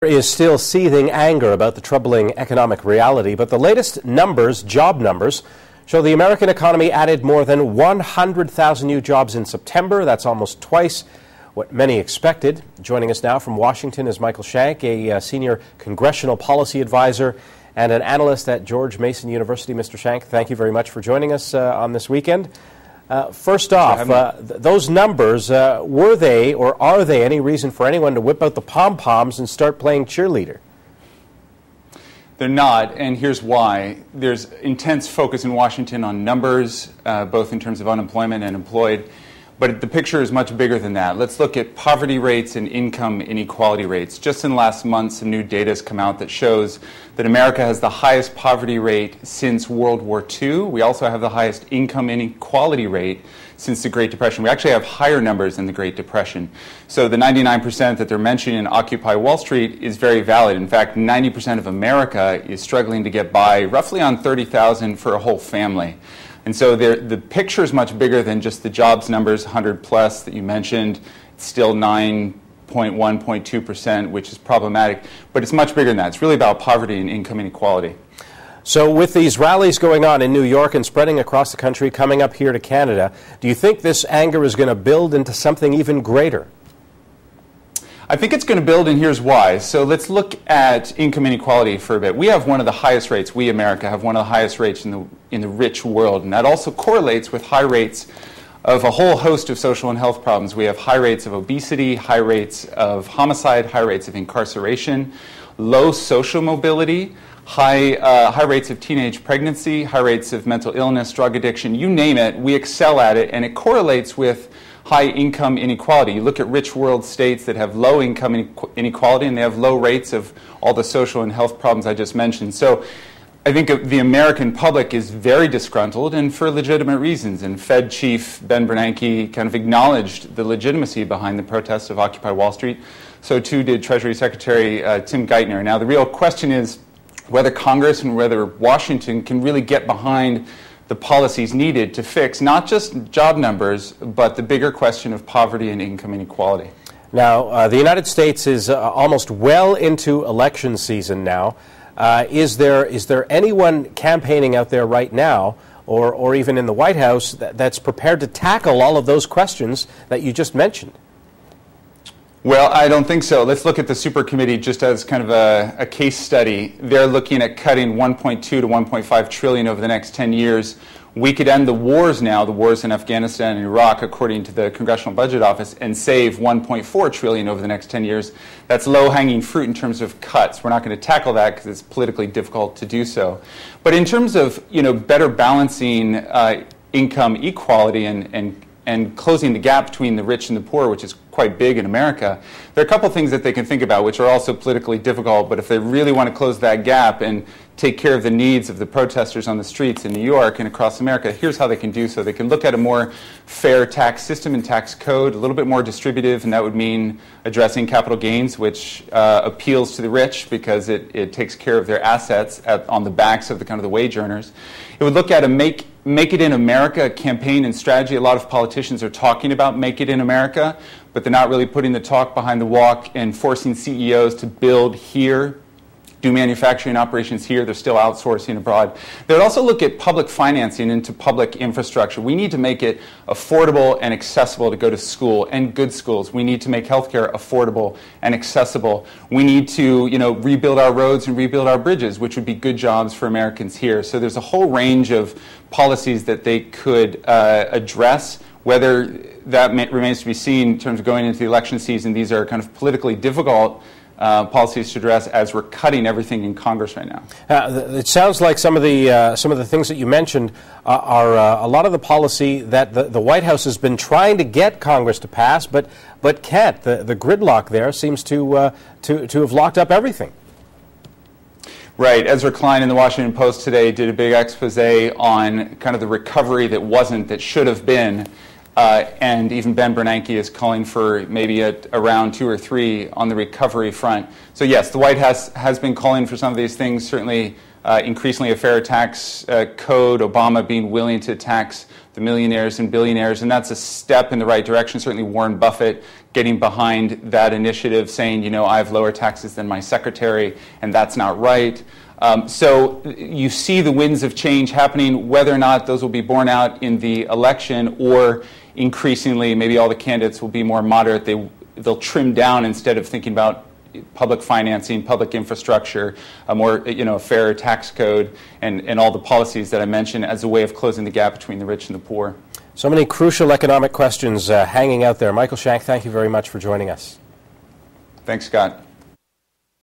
Is still seething anger about the troubling economic reality, but the latest numbers, job numbers, show the American economy added more than 100,000 new jobs in September. That's almost twice what many expected. Joining us now from Washington is Michael Shank, a senior congressional policy advisor and an analyst at George Mason University. Mr. Shank, thank you very much for joining us on this weekend. First off, those numbers, were they or are they any reason for anyone to whip out the pom-poms and start playing cheerleader? They're not, and here's why. There's intense focus in Washington on numbers, both in terms of unemployment and employed, but the picture is much bigger than that. Let's look at poverty rates and income inequality rates. Just in the last month, some new data has come out that shows that America has the highest poverty rate since World War II. We also have the highest income inequality rate since the Great Depression. We actually have higher numbers than the Great Depression. So the 99% that they're mentioning in Occupy Wall Street is very valid. In fact, 90% of America is struggling to get by roughly on $30,000 for a whole family. And so the picture is much bigger than just the jobs numbers, 100 plus that you mentioned. It's still 9.1.2%, which is problematic. But it's much bigger than that. It's really about poverty and income inequality. So with these rallies going on in New York and spreading across the country, coming up here to Canada, do you think this anger is going to build into something even greater? I think it's going to build, and here's why. So let's look at income inequality for a bit. We have one of the highest rates. We, America, have one of the highest rates in the rich world, and that also correlates with high rates of a whole host of social and health problems. We have high rates of obesity, high rates of homicide, high rates of incarceration, low social mobility, high rates of teenage pregnancy, high rates of mental illness, drug addiction, you name it. We excel at it, and it correlates with high income inequality. You look at rich world states that have low income inequality, and they have low rates of all the social and health problems I just mentioned. So I think the American public is very disgruntled, and for legitimate reasons. And Fed Chief Ben Bernanke kind of acknowledged the legitimacy behind the protests of Occupy Wall Street. So too did Treasury Secretary Tim Geithner. Now the real question is whether Congress and whether Washington can really get behind the policies needed to fix not just job numbers, but the bigger question of poverty and income inequality. Now, the United States is almost well into election season now. Is there anyone campaigning out there right now, or even in the White House, that's prepared to tackle all of those questions that you just mentioned? Well, I don't think so. Let's look at the super committee just as kind of a case study. They're looking at cutting 1.2 to 1.5 trillion over the next 10 years. We could end the wars now, the wars in Afghanistan and Iraq, according to the Congressional Budget Office, and save 1.4 trillion over the next 10 years. That's low-hanging fruit in terms of cuts. We're not going to tackle that because it's politically difficult to do so. But in terms of, better balancing income equality and closing the gap between the rich and the poor, which is quite big in America, there are a couple things that they can think about, which are also politically difficult, but if they really want to close that gap and take care of the needs of the protesters on the streets in New York and across America, here's how they can do so. They can look at a more fair tax system and tax code, a little bit more distributive, and that would mean addressing capital gains, which appeals to the rich because it takes care of their assets on the backs of the wage earners. It would look at a Make It in America campaign and strategy. A lot of politicians are talking about Make It in America, but they're not really putting the talk behind the walk and forcing CEOs to build here, do manufacturing operations here. They're still outsourcing abroad. They would also look at public financing into public infrastructure. We need to make it affordable and accessible to go to school, and good schools. We need to make healthcare affordable and accessible. We need to, rebuild our roads and rebuild our bridges, which would be good jobs for Americans here. So there's a whole range of policies that they could address. Whether that remains to be seen in terms of going into the election season. These are kind of politically difficult policies to address as we're cutting everything in Congress right now. It sounds like some of the things that you mentioned are a lot of the policy that the White House has been trying to get Congress to pass, but can't. The gridlock there seems to have locked up everything. Right. Ezra Klein in the Washington Post today did a big expose on kind of the recovery that should have been. And even Ben Bernanke is calling for maybe a round 2 or 3 on the recovery front. So yes, the White House has been calling for some of these things, certainly increasingly a fair tax code, Obama being willing to tax the millionaires and billionaires, and that's a step in the right direction. Certainly Warren Buffett getting behind that initiative, saying, you know, I have lower taxes than my secretary, and that's not right. So you see the winds of change happening, whether or not those will be borne out in the election, or increasingly maybe all the candidates will be more moderate. They'll trim down instead of thinking about public financing, public infrastructure, a more, you know, a fairer tax code, and all the policies that I mentioned as a way of closing the gap between the rich and the poor. So many crucial economic questions hanging out there. Michael Shank, thank you very much for joining us. Thanks, Scott.